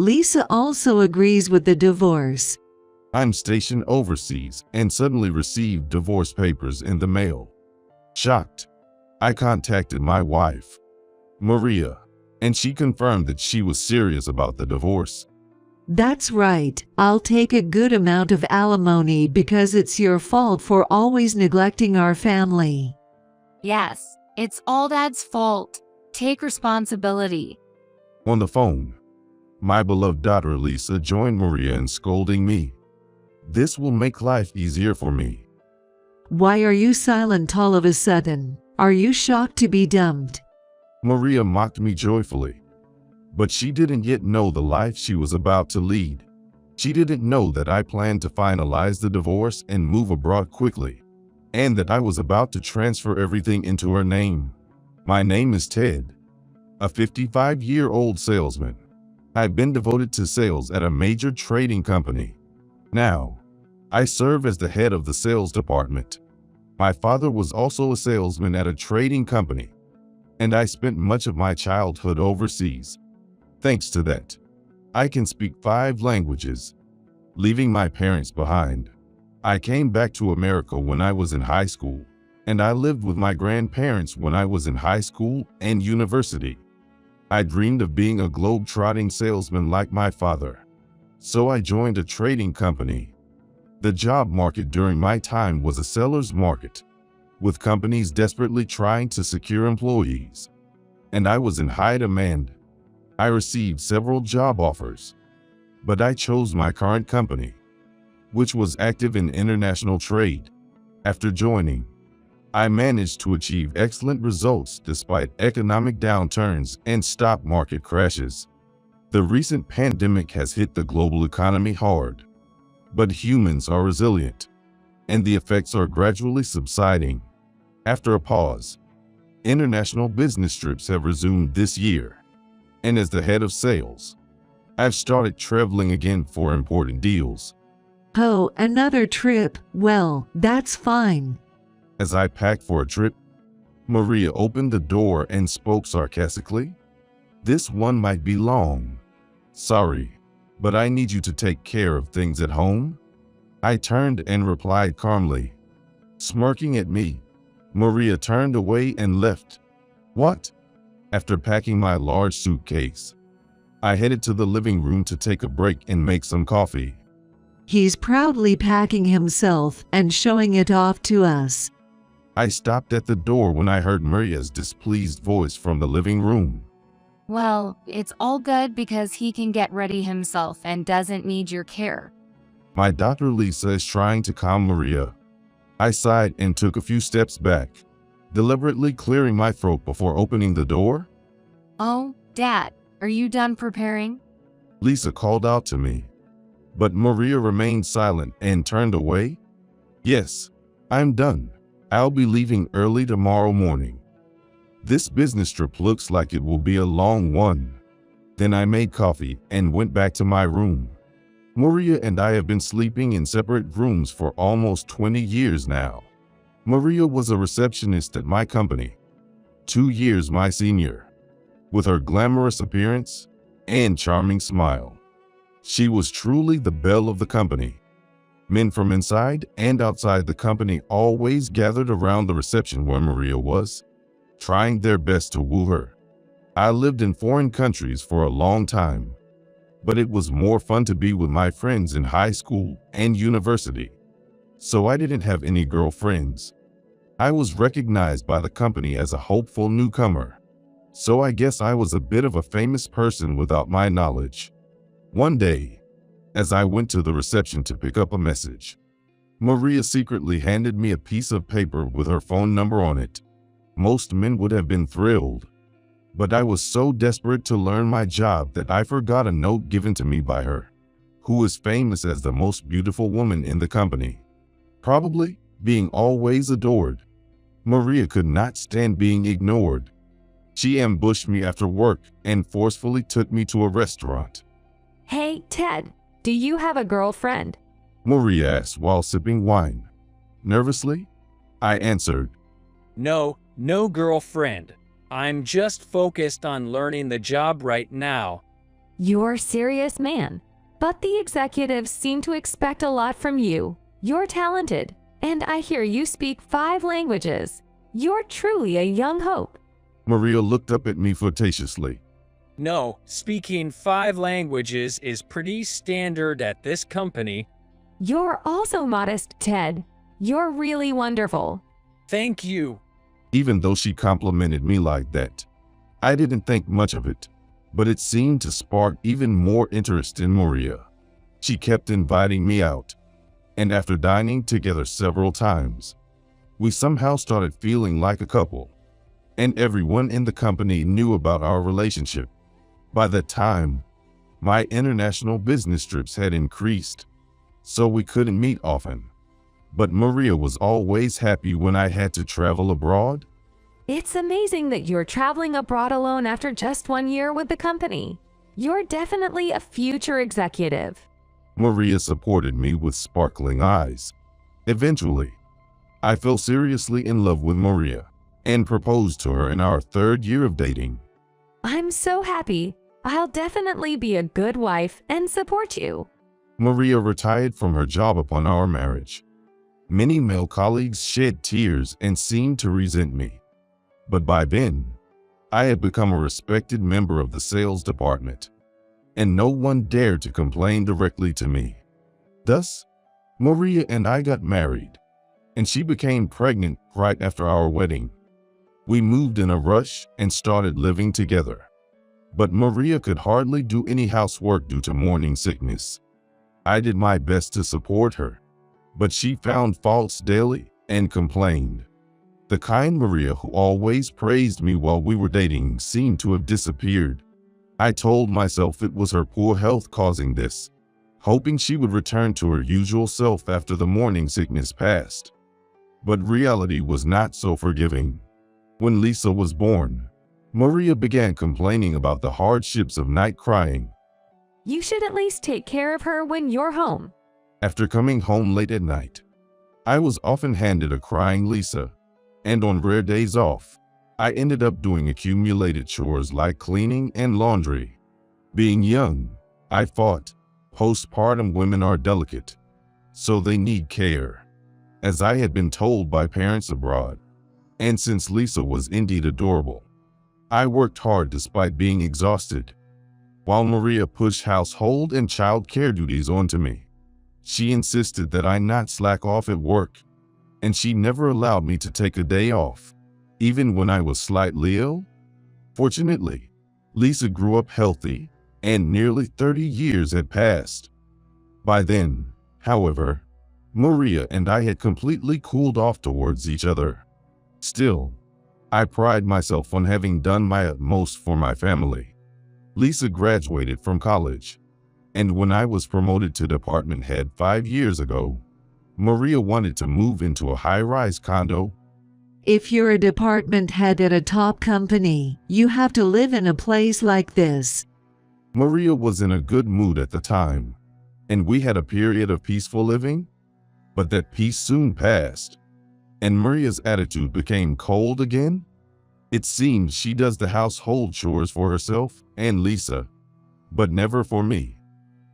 Lisa also agrees with the divorce. I'm stationed overseas and suddenly received divorce papers in the mail. Shocked, I contacted my wife, Maria, and she confirmed that she was serious about the divorce. That's right. I'll take a good amount of alimony because it's your fault for always neglecting our family. Yes, it's all Dad's fault. Take responsibility. On the phone, my beloved daughter Lisa joined Maria in scolding me. This will make life easier for me. Why are you silent all of a sudden? Are you shocked to be dumped? Maria mocked me joyfully. But she didn't yet know the life she was about to lead. She didn't know that I planned to finalize the divorce and move abroad quickly, and that I was about to transfer everything into her name. My name is Ted, a 55-year-old salesman. I've been devoted to sales at a major trading company. Now, I serve as the head of the sales department. My father was also a salesman at a trading company, and I spent much of my childhood overseas. Thanks to that, I can speak 5 languages. Leaving my parents behind, I came back to America when I was in high school, and I lived with my grandparents when I was in high school and university. I dreamed of being a globe-trotting salesman like my father, so I joined a trading company. The job market during my time was a seller's market, with companies desperately trying to secure employees, and I was in high demand. I received several job offers, but I chose my current company, which was active in international trade. After joining, I managed to achieve excellent results despite economic downturns and stock market crashes. The recent pandemic has hit the global economy hard, but humans are resilient, and the effects are gradually subsiding. After a pause, international business trips have resumed this year, and as the head of sales, I've started traveling again for important deals. Oh, another trip. Well, that's fine. As I packed for a trip, Maria opened the door and spoke sarcastically. This one might be long. Sorry, but I need you to take care of things at home. I turned and replied calmly. Smirking at me, Maria turned away and left. What? After packing my large suitcase, I headed to the living room to take a break and make some coffee. He's proudly packing himself and showing it off to us. I stopped at the door when I heard Maria's displeased voice from the living room. Well, it's all good because he can get ready himself and doesn't need your care. My daughter Lisa is trying to calm Maria. I sighed and took a few steps back, deliberately clearing my throat before opening the door. Oh, Dad, are you done preparing? Lisa called out to me, but Maria remained silent and turned away. Yes, I'm done. I'll be leaving early tomorrow morning. This business trip looks like it will be a long one. Then I made coffee and went back to my room. Maria and I have been sleeping in separate rooms for almost 20 years now. Maria was a receptionist at my company, 2 years my senior. With her glamorous appearance and charming smile, she was truly the belle of the company. Men from inside and outside the company always gathered around the reception where Maria was, trying their best to woo her. I lived in foreign countries for a long time, but it was more fun to be with my friends in high school and university. So I didn't have any girlfriends. I was recognized by the company as a hopeful newcomer, so I guess I was a bit of a famous person without my knowledge. One day, as I went to the reception to pick up a message, Maria secretly handed me a piece of paper with her phone number on it. Most men would have been thrilled, but I was so desperate to learn my job that I forgot a note given to me by her, who is famous as the most beautiful woman in the company, probably being always adored. Maria could not stand being ignored. She ambushed me after work and forcefully took me to a restaurant. Hey, Ted, do you have a girlfriend? Maria asked while sipping wine. Nervously, I answered, No girlfriend. I'm just focused on learning the job right now. You're a serious man, but the executives seem to expect a lot from you. You're talented, and I hear you speak 5 languages. You're truly a young hope. Maria looked up at me flirtatiously. No, speaking 5 languages is pretty standard at this company. You're also modest, Ted. You're really wonderful. Thank you. Even though she complimented me like that, I didn't think much of it, but it seemed to spark even more interest in Maria. She kept inviting me out, and after dining together several times, we somehow started feeling like a couple, and everyone in the company knew about our relationship. By that time, my international business trips had increased, so we couldn't meet often. But Maria was always happy when I had to travel abroad. It's amazing that you're traveling abroad alone after just 1 year with the company. You're definitely a future executive. Maria supported me with sparkling eyes. Eventually, I fell seriously in love with Maria and proposed to her in our 3rd year of dating. I'm so happy. I'll definitely be a good wife and support you. Maria retired from her job upon our marriage. Many male colleagues shed tears and seemed to resent me. But by then, I had become a respected member of the sales department, and no one dared to complain directly to me. Thus, Maria and I got married, and she became pregnant right after our wedding. We moved in a rush and started living together. But Maria could hardly do any housework due to morning sickness. I did my best to support her, but she found faults daily and complained. The kind Maria who always praised me while we were dating seemed to have disappeared. I told myself it was her poor health causing this, hoping she would return to her usual self after the morning sickness passed. But reality was not so forgiving. When Lisa was born, Maria began complaining about the hardships of night crying. You should at least take care of her when you're home. After coming home late at night, I was often handed a crying Lisa, and on rare days off, I ended up doing accumulated chores like cleaning and laundry. Being young, I thought, postpartum women are delicate, so they need care, as I had been told by parents abroad. And since Lisa was indeed adorable, I worked hard despite being exhausted, while Maria pushed household and child care duties onto me. She insisted that I not slack off at work, and she never allowed me to take a day off, even when I was slightly ill. Fortunately, Lisa grew up healthy, and nearly 30 years had passed. By then, however, Maria and I had completely cooled off towards each other. Still, I pride myself on having done my utmost for my family. Lisa graduated from college, and when I was promoted to department head 5 years ago, Maria wanted to move into a high-rise condo. If you're a department head at a top company, you have to live in a place like this. Maria was in a good mood at the time, and we had a period of peaceful living. But that peace soon passed, and Maria's attitude became cold again. It seems she does the household chores for herself and Lisa, but never for me.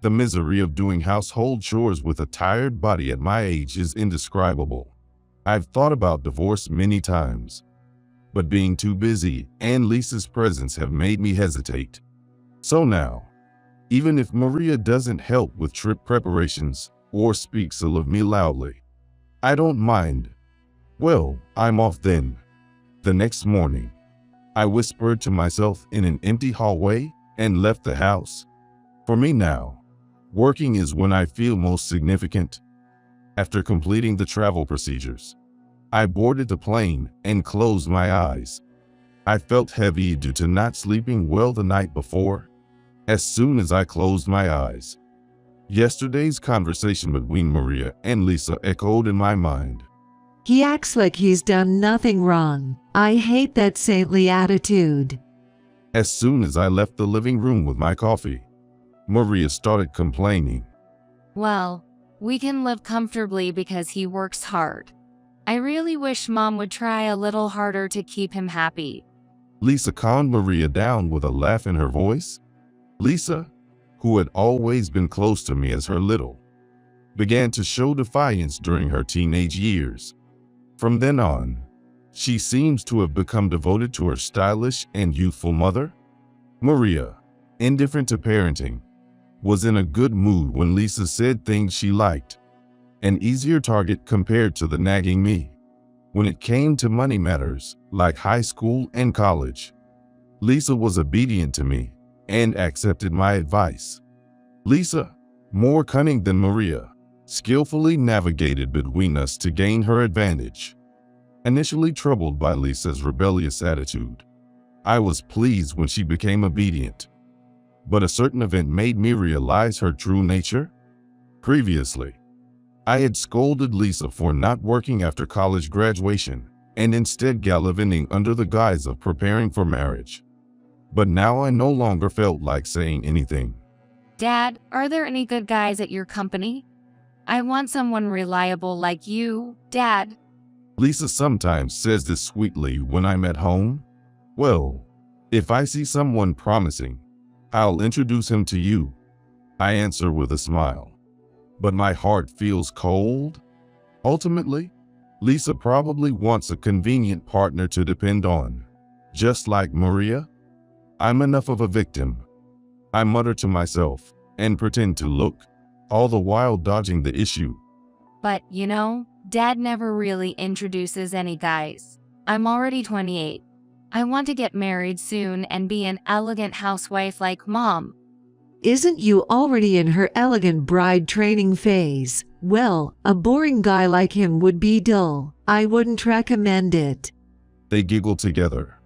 The misery of doing household chores with a tired body at my age is indescribable. I've thought about divorce many times, but being too busy and Lisa's presence have made me hesitate. So now, even if Maria doesn't help with trip preparations or speaks ill of me loudly, I don't mind. Well, I'm off then. The next morning, I whispered to myself in an empty hallway and left the house. For me now, working is when I feel most significant. After completing the travel procedures, I boarded the plane and closed my eyes. I felt heavy due to not sleeping well the night before. As soon as I closed my eyes, yesterday's conversation between Maria and Lisa echoed in my mind. He acts like he's done nothing wrong. I hate that saintly attitude. As soon as I left the living room with my coffee, Maria started complaining. Well, we can live comfortably because he works hard. I really wish Mom would try a little harder to keep him happy. Lisa calmed Maria down with a laugh in her voice. Lisa, who had always been close to me as her little, began to show defiance during her teenage years. From then on, she seems to have become devoted to her stylish and youthful mother. Maria, indifferent to parenting, was in a good mood when Lisa said things she liked, an easier target compared to the nagging me. When it came to money matters, like high school and college, Lisa was obedient to me and accepted my advice. Lisa, more cunning than Maria, skillfully navigated between us to gain her advantage. Initially troubled by Lisa's rebellious attitude, I was pleased when she became obedient. But a certain event made me realize her true nature. Previously, I had scolded Lisa for not working after college graduation and instead gallivanting under the guise of preparing for marriage. But now I no longer felt like saying anything. Dad, are there any good guys at your company? I want someone reliable like you, Dad. Lisa sometimes says this sweetly when I'm at home. Well, if I see someone promising, I'll introduce him to you, I answer with a smile. But my heart feels cold. Ultimately, Lisa probably wants a convenient partner to depend on. Just like Maria, I'm enough of a victim. I mutter to myself and pretend to look, all the while dodging the issue. But, Dad never really introduces any guys. I'm already 28. I want to get married soon and be an elegant housewife like Mom. Isn't you already in her elegant bride training phase? Well, a boring guy like him would be dull. I wouldn't recommend it. They giggle together.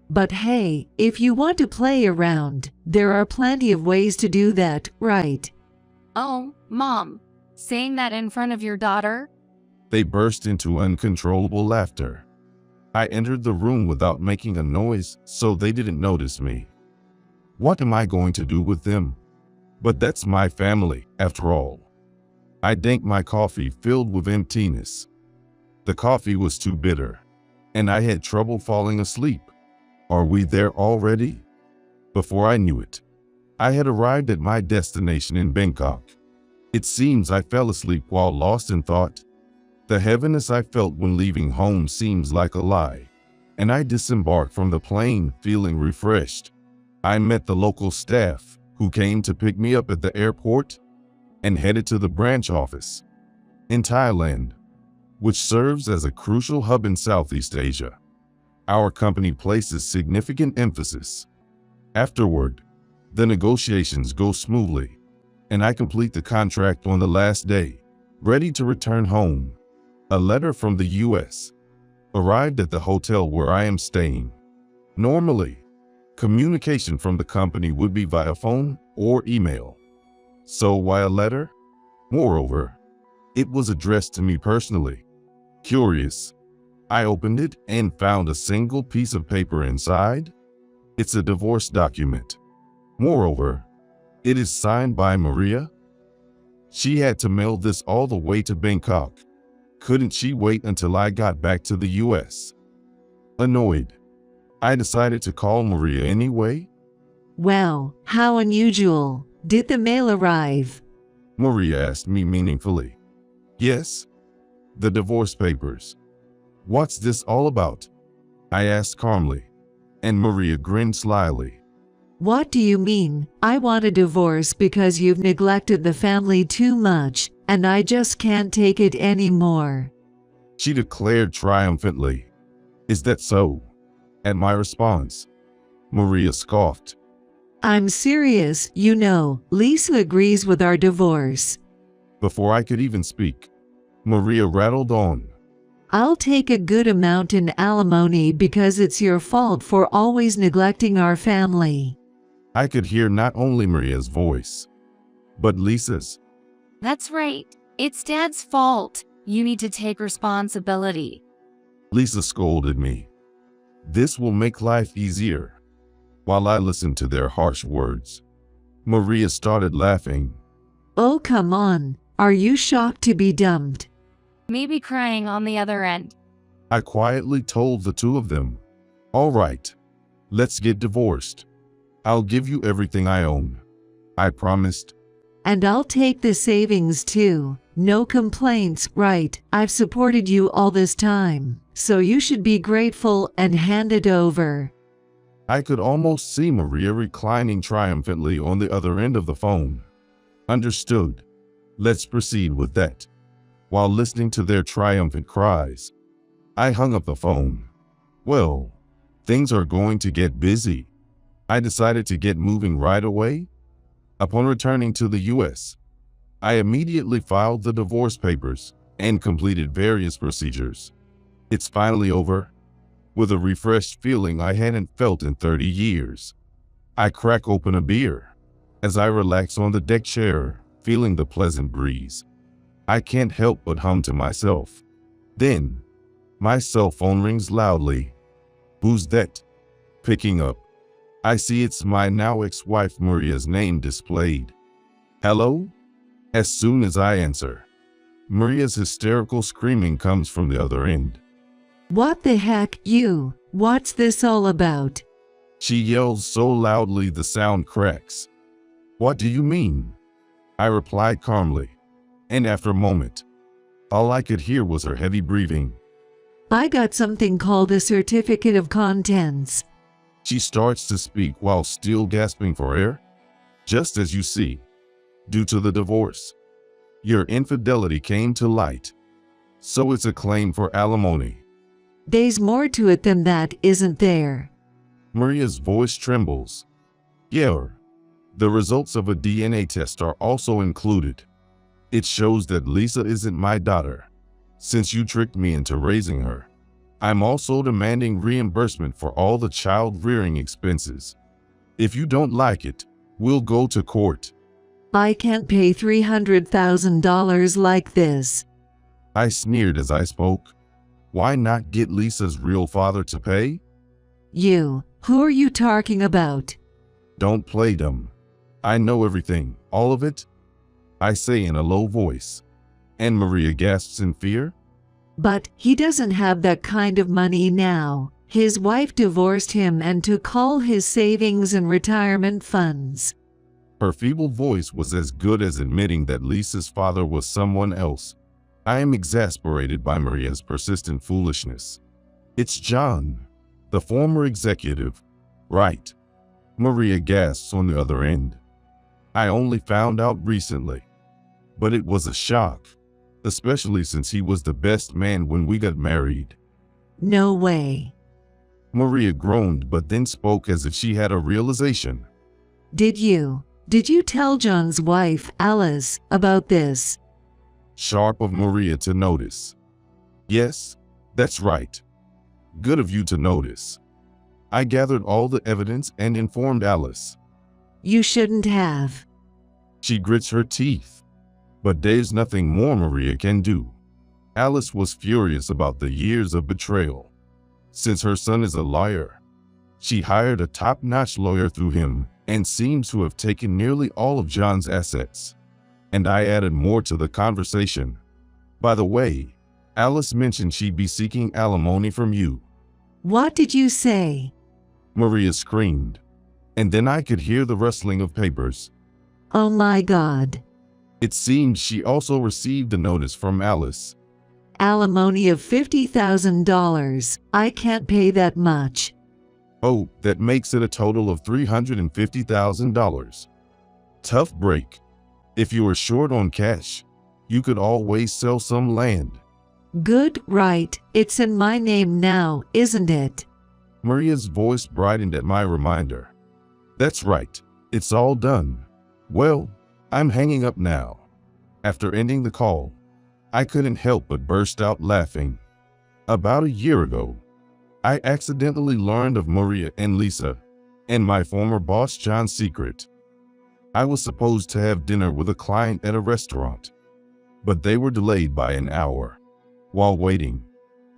But hey, if you want to play around, there are plenty of ways to do that, right? Oh, Mom, saying that in front of your daughter? They burst into uncontrollable laughter. I entered the room without making a noise, so they didn't notice me. What am I going to do with them? But that's my family, after all. I drank my coffee filled with emptiness. The coffee was too bitter, and I had trouble falling asleep. Are we there already? Before I knew it, I had arrived at my destination in Bangkok. It seems I fell asleep while lost in thought. The heaviness I felt when leaving home seems like a lie, and I disembarked from the plane feeling refreshed. I met the local staff, who came to pick me up at the airport, and headed to the branch office in Thailand, which serves as a crucial hub in Southeast Asia. Our company places significant emphasis. Afterward, the negotiations go smoothly, and I complete the contract on the last day, ready to return home. A letter from the U.S. arrived at the hotel where I am staying. Normally, communication from the company would be via phone or email. So why a letter? Moreover, it was addressed to me personally. Curious, I opened it and found a single piece of paper inside. It's a divorce document. Moreover, it is signed by Maria. She had to mail this all the way to Bangkok. Couldn't she wait until I got back to the U.S.? Annoyed, I decided to call Maria anyway. Wow, how unusual. Did the mail arrive? Maria asked me meaningfully. Yes. The divorce papers. What's this all about? I asked calmly, and Maria grinned slyly. What do you mean? I want a divorce because you've neglected the family too much, and I just can't take it anymore. She declared triumphantly. Is that so? At my response, Maria scoffed. I'm serious, Lisa agrees with our divorce. Before I could even speak, Maria rattled on. I'll take a good amount in alimony because it's your fault for always neglecting our family. I could hear not only Maria's voice, but Lisa's. That's right. It's Dad's fault. You need to take responsibility. Lisa scolded me. This will make life easier. While I listened to their harsh words, Maria started laughing. Oh, come on. Are you shocked to be dumped? Maybe crying on the other end. I quietly told the two of them, all right, let's get divorced. I'll give you everything I own. I promised. And I'll take the savings too. No complaints, right? I've supported you all this time, so you should be grateful and hand it over. I could almost see Maria reclining triumphantly on the other end of the phone. Understood. Let's proceed with that. While listening to their triumphant cries, I hung up the phone. Well, things are going to get busy. I decided to get moving right away. Upon returning to the U.S., I immediately filed the divorce papers and completed various procedures. It's finally over. With a refreshed feeling I hadn't felt in 30 years. I crack open a beer as I relax on the deck chair, feeling the pleasant breeze. I can't help but hum to myself. Then, my cell phone rings loudly. Who's that? Picking up, I see it's my now ex-wife Maria's name displayed. Hello? As soon as I answer, Maria's hysterical screaming comes from the other end. What the heck, you? What's this all about? She yells so loudly the sound cracks. What do you mean? I replied calmly, and after a moment, all I could hear was her heavy breathing. I got something called a certificate of contents. She starts to speak while still gasping for air. Just as you see, due to the divorce, your infidelity came to light. So it's a claim for alimony. There's more to it than that, isn't there? Maria's voice trembles. Yeah, the results of a DNA test are also included. It shows that Lisa isn't my daughter, since you tricked me into raising her. I'm also demanding reimbursement for all the child-rearing expenses. If you don't like it, we'll go to court. I can't pay $300,000 like this. I sneered as I spoke. Why not get Lisa's real father to pay? You, who are you talking about? Don't play dumb. I know everything, all of it, I say in a low voice. And Maria gasps in fear. But he doesn't have that kind of money now. His wife divorced him and took all his savings and retirement funds. Her feeble voice was as good as admitting that Lisa's father was someone else. I am exasperated by Maria's persistent foolishness. It's John, the former executive. Right. Maria gasps on the other end. I only found out recently. But it was a shock, especially since he was the best man when we got married. No way. Maria groaned but then spoke as if she had a realization. Did you tell John's wife, Alice, about this? Sharp of Maria to notice. Yes, that's right. Good of you to notice. I gathered all the evidence and informed Alice. You shouldn't have. She grits her teeth. But there's nothing more Maria can do. Alice was furious about the years of betrayal. Since her son is a liar, she hired a top-notch lawyer through him and seems to have taken nearly all of John's assets. And I added more to the conversation. By the way, Alice mentioned she'd be seeking alimony from you. What did you say? Maria screamed. And then I could hear the rustling of papers. Oh my God. It seemed she also received a notice from Alice. Alimony of $50,000. I can't pay that much. Oh, that makes it a total of $350,000. Tough break. If you were short on cash, you could always sell some land. Good, right. It's in my name now, isn't it? Maria's voice brightened at my reminder. That's right. It's all done. Well, I'm hanging up now. After ending the call, I couldn't help but burst out laughing. About a year ago, I accidentally learned of Maria and Lisa and my former boss John's secret. I was supposed to have dinner with a client at a restaurant, but they were delayed by an hour. While waiting,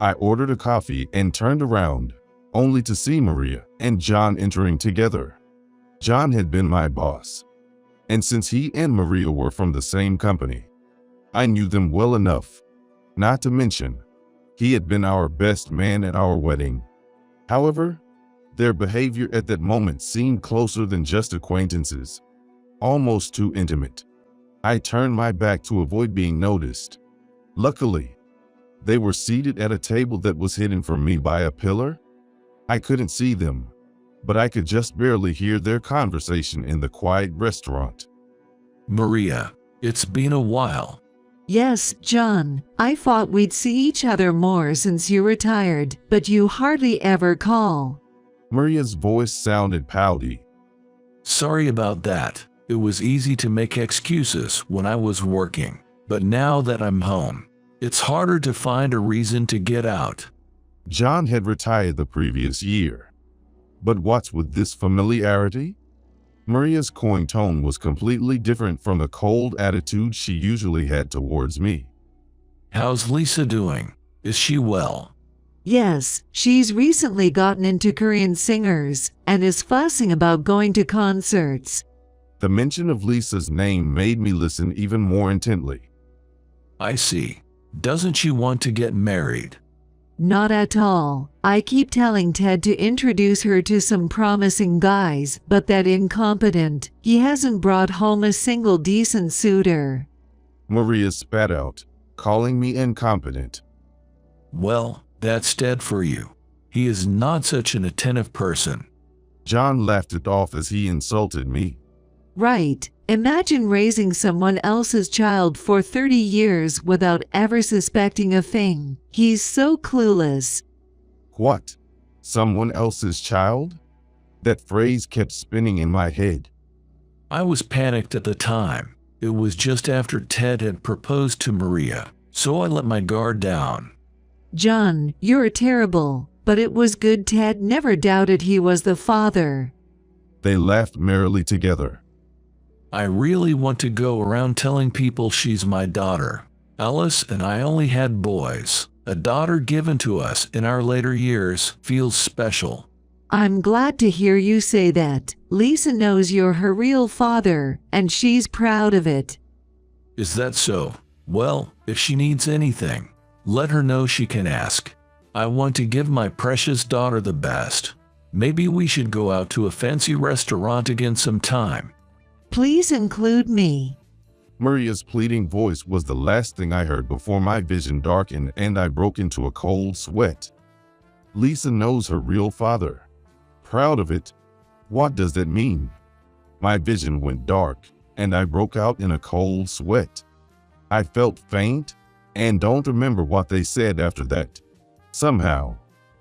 I ordered a coffee and turned around, only to see Maria and John entering together. John had been my boss, and since he and Maria were from the same company, I knew them well enough. Not to mention, he had been our best man at our wedding. However, their behavior at that moment seemed closer than just acquaintances. almost too intimate. I turned my back to avoid being noticed. Luckily, they were seated at a table that was hidden from me by a pillar. I couldn't see them, but I could just barely hear their conversation in the quiet restaurant. Maria, it's been a while. Yes, John, I thought we'd see each other more since you retired, but you hardly ever call. Maria's voice sounded pouty. Sorry about that. It was easy to make excuses when I was working, but now that I'm home, it's harder to find a reason to get out. John had retired the previous year. But what's with this familiarity? Maria's coy tone was completely different from the cold attitude she usually had towards me. How's Lisa doing? Is she well? Yes, she's recently gotten into Korean singers and is fussing about going to concerts. The mention of Lisa's name made me listen even more intently. I see. Doesn't she want to get married? Not at all. I keep telling Ted to introduce her to some promising guys, but that incompetent, he hasn't brought home a single decent suitor. Maria spat out, calling me incompetent. Well, that's Ted for you. He is not such an attentive person. John laughed it off as he insulted me. Right. Imagine raising someone else's child for 30 years without ever suspecting a thing. He's so clueless. What? Someone else's child? That phrase kept spinning in my head. I was panicked at the time. It was just after Ted had proposed to Maria, so I let my guard down. John, you're terrible, but it was good Ted never doubted he was the father. They laughed merrily together. I really want to go around telling people she's my daughter. Alice and I only had boys. A daughter given to us in our later years feels special. I'm glad to hear you say that. Lisa knows you're her real father, and she's proud of it. Is that so? Well, if she needs anything, let her know she can ask. I want to give my precious daughter the best. Maybe we should go out to a fancy restaurant again sometime. Please include me. Maria's pleading voice was the last thing I heard before my vision darkened and I broke into a cold sweat. Lisa knows her real father. Proud of it? What does that mean? My vision went dark and I broke out in a cold sweat. I felt faint and don't remember what they said after that. Somehow,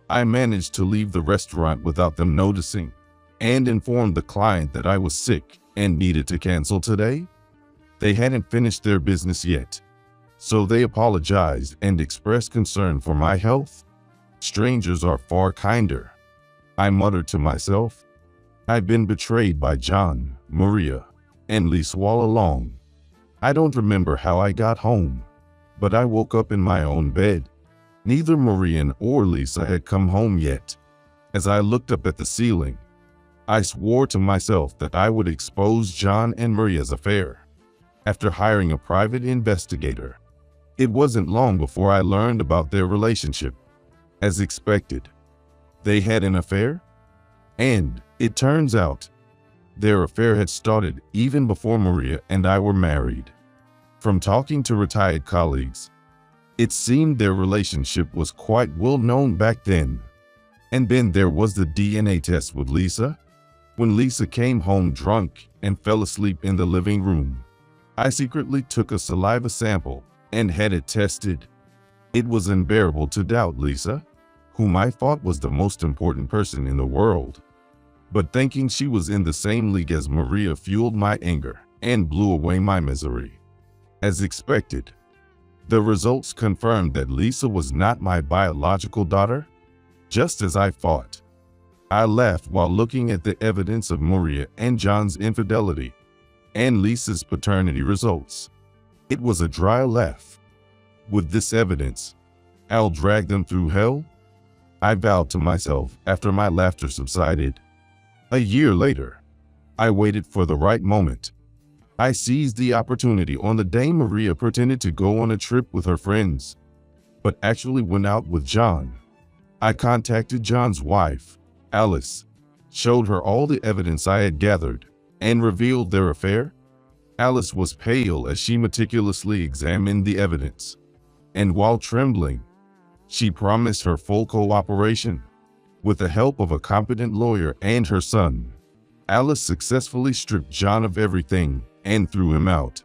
I managed to leave the restaurant without them noticing and informed the client that I was sick and needed to cancel today. They hadn't finished their business yet, so they apologized and expressed concern for my health. Strangers are far kinder. I muttered to myself. I've been betrayed by John, Maria, and Lisa all along. I don't remember how I got home, but I woke up in my own bed. Neither Maria or Lisa had come home yet. As I looked up at the ceiling, I swore to myself that I would expose John and Maria's affair. After hiring a private investigator, it wasn't long before I learned about their relationship. As expected, they had an affair, and it turns out their affair had started even before Maria and I were married. From talking to retired colleagues, it seemed their relationship was quite well known back then. And then there was the DNA test with Lisa. When Lisa came home drunk and fell asleep in the living room, I secretly took a saliva sample and had it tested. It was unbearable to doubt Lisa, whom I thought was the most important person in the world. But thinking she was in the same league as Maria fueled my anger and blew away my misery. As expected, the results confirmed that Lisa was not my biological daughter, just as I thought. I laughed while looking at the evidence of Maria and John's infidelity and Lisa's paternity results. It was a dry laugh. With this evidence, I'll drag them through hell, I vowed to myself after my laughter subsided. A year later, I waited for the right moment. I seized the opportunity on the day Maria pretended to go on a trip with her friends, but actually went out with John. I contacted John's wife, Alice, showed her all the evidence I had gathered, and revealed their affair? Alice was pale as she meticulously examined the evidence, and while trembling, she promised her full cooperation. With the help of a competent lawyer and her son, Alice successfully stripped John of everything and threw him out.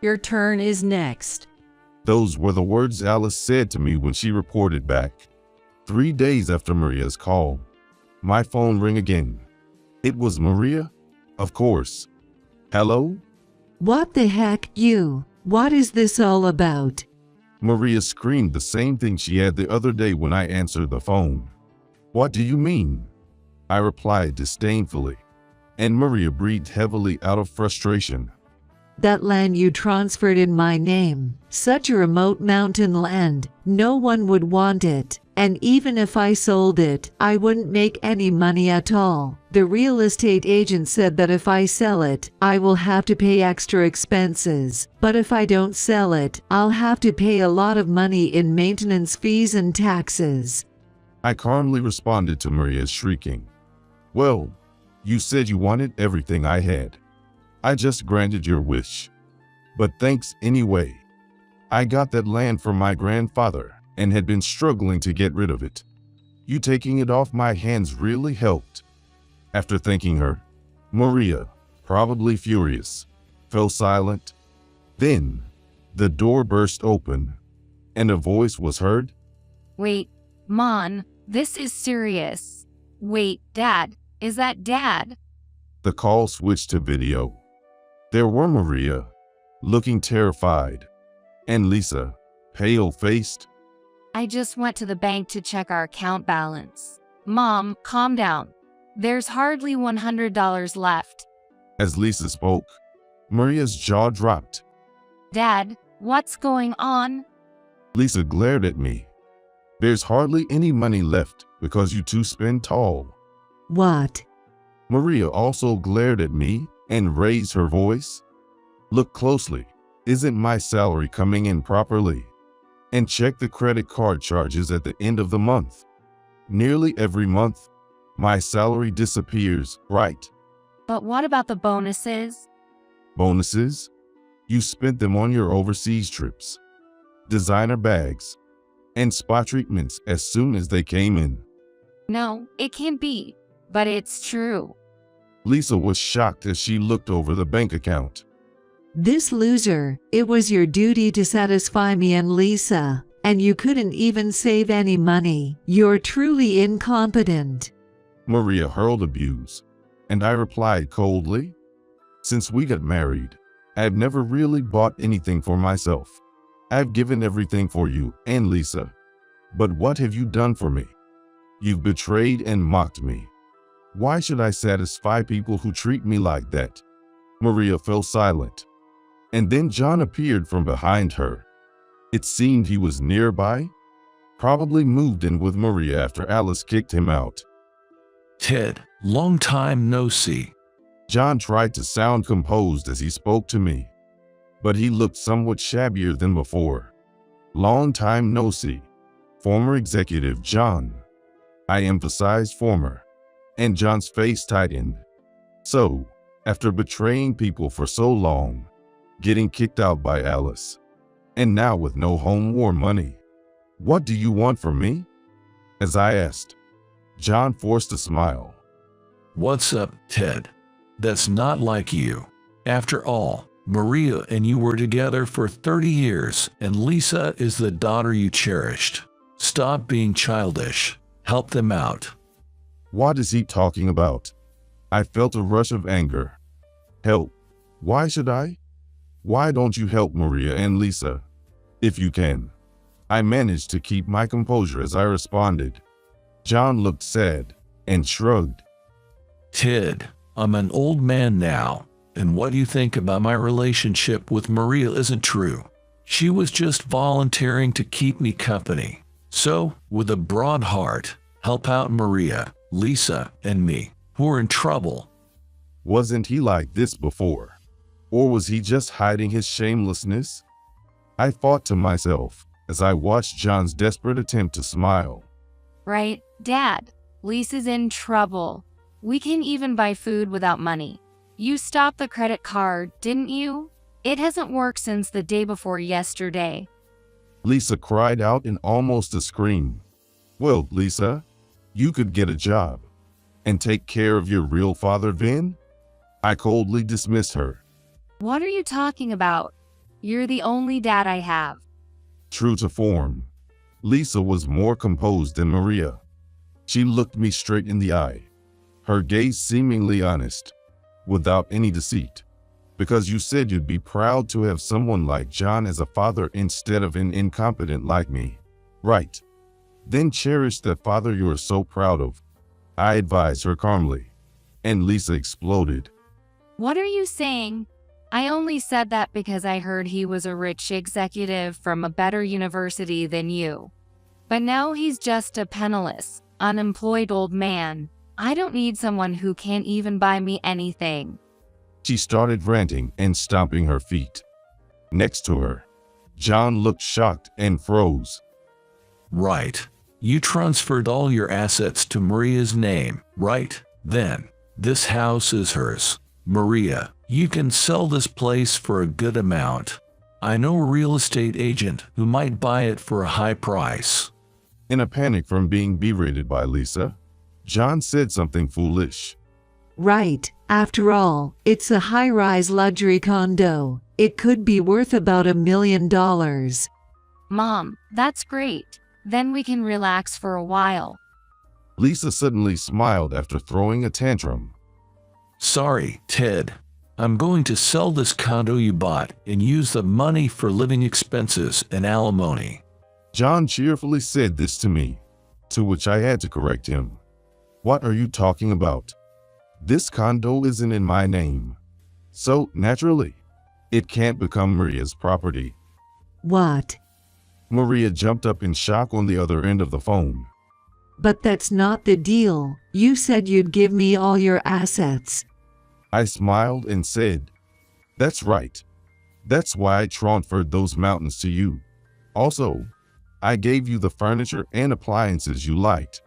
Your turn is next. Those were the words Alice said to me when she reported back. 3 days after Maria's call, my phone rang again. It was Maria, of course. Hello? What the heck, you? What is this all about? Maria screamed the same thing she had the other day when I answered the phone. What do you mean? I replied disdainfully, and Maria breathed heavily out of frustration. That land you transferred in my name, such a remote mountain land, no one would want it. And even if I sold it, I wouldn't make any money at all. The real estate agent said that if I sell it, I will have to pay extra expenses. But if I don't sell it, I'll have to pay a lot of money in maintenance fees and taxes. I calmly responded to Maria's shrieking. Well, you said you wanted everything I had. I just granted your wish. But thanks anyway. I got that land from my grandfather and had been struggling to get rid of it. You taking it off my hands really helped. After thanking her, Maria, probably furious, fell silent. Then, the door burst open, and a voice was heard. Wait, Mon, this is serious. Wait, Dad, is that Dad? The call switched to video. There were Maria, looking terrified, and Lisa, pale-faced. I just went to the bank to check our account balance. Mom, calm down. There's hardly $100 left. As Lisa spoke, Maria's jaw dropped. Dad, what's going on? Lisa glared at me. There's hardly any money left because you two spend tall. What? Maria also glared at me and raised her voice. Look closely. Isn't my salary coming in properly? And check the credit card charges at the end of the month. Nearly every month, my salary disappears, right? But what about the bonuses? Bonuses? You spent them on your overseas trips, designer bags, and spa treatments as soon as they came in. No, it can't be, but it's true. Lisa was shocked as she looked over the bank account. This loser, it was your duty to satisfy me and Lisa, and you couldn't even save any money. You're truly incompetent. Maria hurled abuse, and I replied coldly, since we got married, I've never really bought anything for myself. I've given everything for you and Lisa. But what have you done for me? You've betrayed and mocked me. Why should I satisfy people who treat me like that? Maria fell silent. And then John appeared from behind her. It seemed he was nearby, probably moved in with Maria after Alice kicked him out. Ted, long time no see. John tried to sound composed as he spoke to me, but he looked somewhat shabbier than before. Long time no see. Former executive John. I emphasized former, and John's face tightened. So, after betraying people for so long, getting kicked out by Alice, and now with no home or money, what do you want from me? As I asked, John forced a smile. What's up, Ted? That's not like you. After all, Maria and you were together for 30 years, and Lisa is the daughter you cherished. Stop being childish. Help them out. What is he talking about? I felt a rush of anger. Help? Why should I? Why don't you help Maria and Lisa? If you can. I managed to keep my composure as I responded. John looked sad and shrugged. Ted, I'm an old man now, and what you think about my relationship with Maria isn't true. She was just volunteering to keep me company. So, with a broad heart, help out Maria, Lisa, and me, who are in trouble. Wasn't he like this before? Or was he just hiding his shamelessness? I thought to myself as I watched John's desperate attempt to smile. Right, Dad, Lisa's in trouble. We can't even buy food without money. You stopped the credit card, didn't you? It hasn't worked since the day before yesterday. Lisa cried out in almost a scream. Well, Lisa, you could get a job and take care of your real father then? I coldly dismissed her. What are you talking about? You're the only dad I have. True to form, Lisa was more composed than Maria. She looked me straight in the eye, her gaze seemingly honest, without any deceit. Because you said you'd be proud to have someone like John as a father instead of an incompetent like me. Right. Then cherish that father you are so proud of, I advised her calmly. And Lisa exploded. What are you saying? I only said that because I heard he was a rich executive from a better university than you. But now he's just a penniless, unemployed old man. I don't need someone who can't even buy me anything. She started ranting and stomping her feet. Next to her, John looked shocked and froze. Right. You transferred all your assets to Maria's name, right? Then, this house is hers. Maria, you can sell this place for a good amount. I know a real estate agent who might buy it for a high price. In a panic from being berated by Lisa, John said something foolish. Right. After all, it's a high-rise luxury condo. It could be worth about $1 million. Mom, that's great. Then we can relax for a while. Lisa suddenly smiled after throwing a tantrum. Sorry, Ted. I'm going to sell this condo you bought and use the money for living expenses and alimony. John cheerfully said this to me, to which I had to correct him. What are you talking about? This condo isn't in my name. So, naturally, it can't become Maria's property. What? Maria jumped up in shock on the other end of the phone. But that's not the deal. You said you'd give me all your assets. I smiled and said, that's right. That's why I transferred those mountains to you. Also, I gave you the furniture and appliances you liked,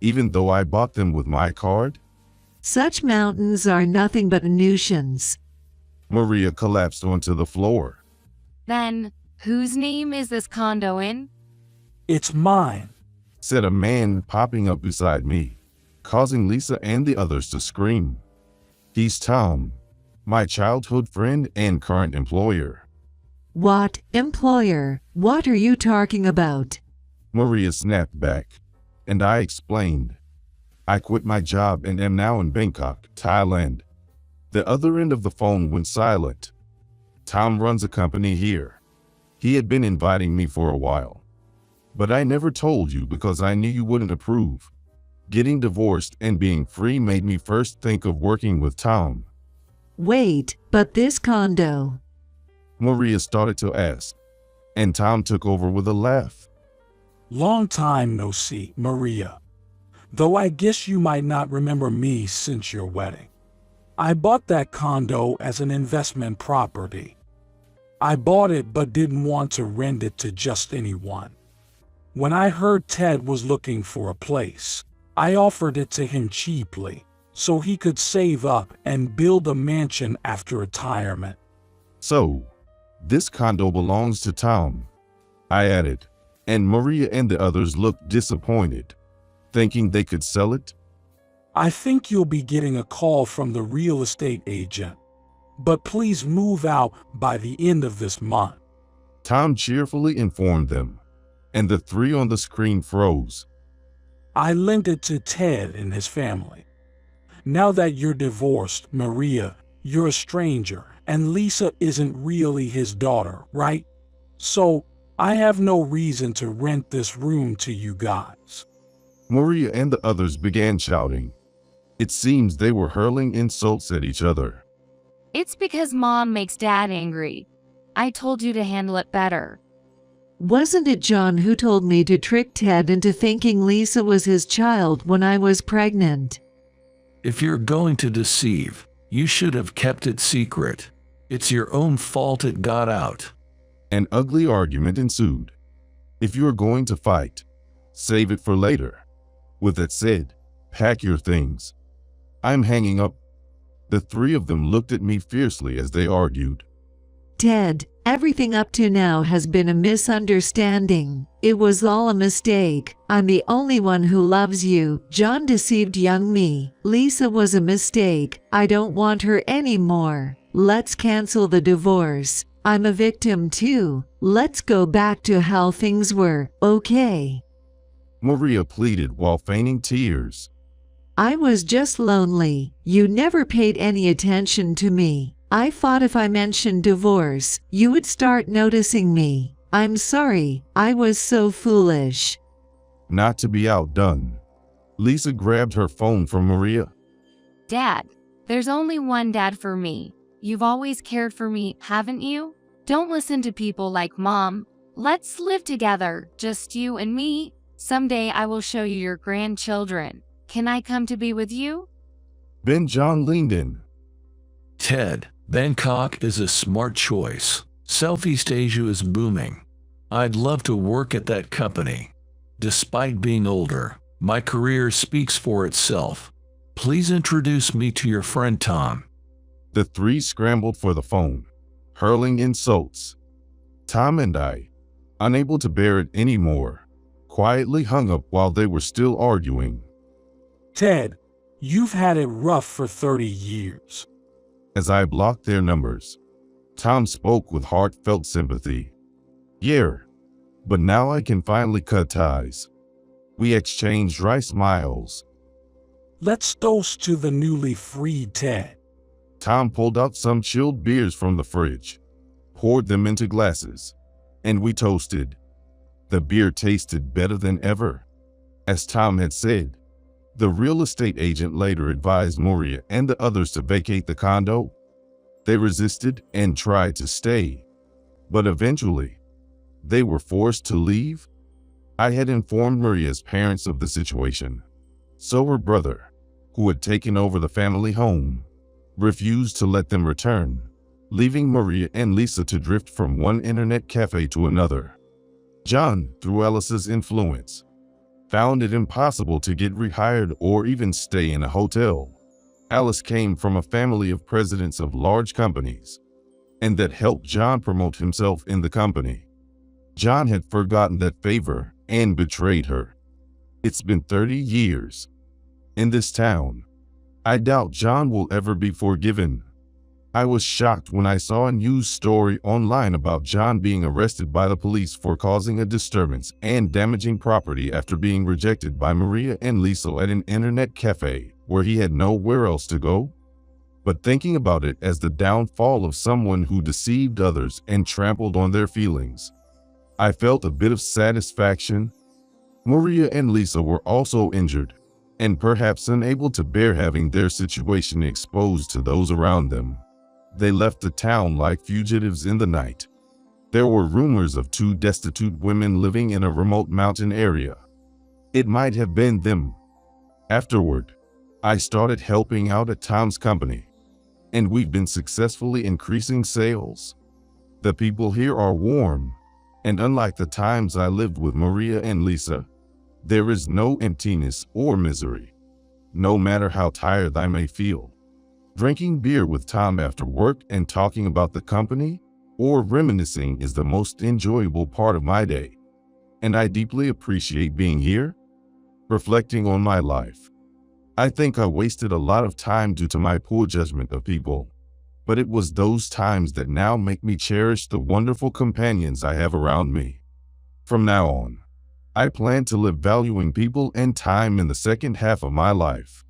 even though I bought them with my card. Such mountains are nothing but nuisance. Maria collapsed onto the floor. Then, whose name is this condo in? It's mine, said a man popping up beside me, causing Lisa and the others to scream. He's Tom, my childhood friend and current employer. What employer? What are you talking about? Maria snapped back, and I explained. I quit my job and am now in Bangkok, Thailand. The other end of the phone went silent. Tom runs a company here. He had been inviting me for a while. But I never told you because I knew you wouldn't approve. Getting divorced and being free made me first think of working with Tom. Wait, but this condo? Maria started to ask, and Tom took over with a laugh. Long time no see, Maria. Though I guess you might not remember me since your wedding. I bought that condo as an investment property. I bought it but didn't want to rent it to just anyone. When I heard Ted was looking for a place, I offered it to him cheaply so he could save up and build a mansion after retirement. So, this condo belongs to Tom, I added, and Maria and the others looked disappointed, thinking they could sell it. I think you'll be getting a call from the real estate agent, but please move out by the end of this month. Tom cheerfully informed them, and the three on the screen froze. I lent it to Ted and his family. Now that you're divorced, Maria, you're a stranger, and Lisa isn't really his daughter, right? So, I have no reason to rent this room to you guys. Maria and the others began shouting. It seems they were hurling insults at each other. It's because Mom makes Dad angry. I told you to handle it better. Wasn't it John who told me to trick Ted into thinking Lisa was his child when I was pregnant? If you're going to deceive, you should have kept it secret. It's your own fault it got out. An ugly argument ensued. If you're going to fight, save it for later. With that said, pack your things. I'm hanging up. The three of them looked at me fiercely as they argued. Ted, everything up to now has been a misunderstanding. It was all a mistake. I'm the only one who loves you. John deceived young me. Lisa was a mistake. I don't want her anymore. Let's cancel the divorce. I'm a victim too. Let's go back to how things were, okay? Maria pleaded while feigning tears. I was just lonely. You never paid any attention to me. I thought if I mentioned divorce, you would start noticing me. I'm sorry, I was so foolish. Not to be outdone, Lisa grabbed her phone from Maria. Dad, there's only one dad for me. You've always cared for me, haven't you? Don't listen to people like Mom. Let's live together, just you and me. Someday I will show you your grandchildren. Can I come to be with you? Ben John leaned in. Ted, Bangkok is a smart choice. Southeast Asia is booming. I'd love to work at that company. Despite being older, my career speaks for itself. Please introduce me to your friend Tom. The three scrambled for the phone, hurling insults. Tom and I, unable to bear it anymore, quietly hung up while they were still arguing. Ted, you've had it rough for 30 years. As I blocked their numbers, Tom spoke with heartfelt sympathy. Yeah, but now I can finally cut ties. We exchanged dry smiles. Let's toast to the newly freed Ted. Tom pulled out some chilled beers from the fridge, poured them into glasses, and we toasted. The beer tasted better than ever. As Tom had said, the real estate agent later advised Maria and the others to vacate the condo. They resisted and tried to stay, but eventually, they were forced to leave. I had informed Maria's parents of the situation, so her brother, who had taken over the family home, refused to let them return, leaving Maria and Lisa to drift from one internet cafe to another. John, through Alice's influence, found it impossible to get rehired or even stay in a hotel. Alice came from a family of presidents of large companies, and that helped John promote himself in the company. John had forgotten that favor and betrayed her. It's been 30 years. In this town, I doubt John will ever be forgiven. I was shocked when I saw a news story online about John being arrested by the police for causing a disturbance and damaging property after being rejected by Maria and Lisa at an internet cafe where he had nowhere else to go. But thinking about it as the downfall of someone who deceived others and trampled on their feelings, I felt a bit of satisfaction. Maria and Lisa were also injured, and perhaps unable to bear having their situation exposed to those around them. They left the town like fugitives in the night. There were rumors of two destitute women living in a remote mountain area. It might have been them. Afterward, I started helping out at Tom's company, and we've been successfully increasing sales. The people here are warm, and unlike the times I lived with Maria and Lisa, there is no emptiness or misery, no matter how tired I may feel. Drinking beer with Tom after work and talking about the company or reminiscing is the most enjoyable part of my day, and I deeply appreciate being here, reflecting on my life. I think I wasted a lot of time due to my poor judgment of people, but it was those times that now make me cherish the wonderful companions I have around me. From now on, I plan to live valuing people and time in the second half of my life.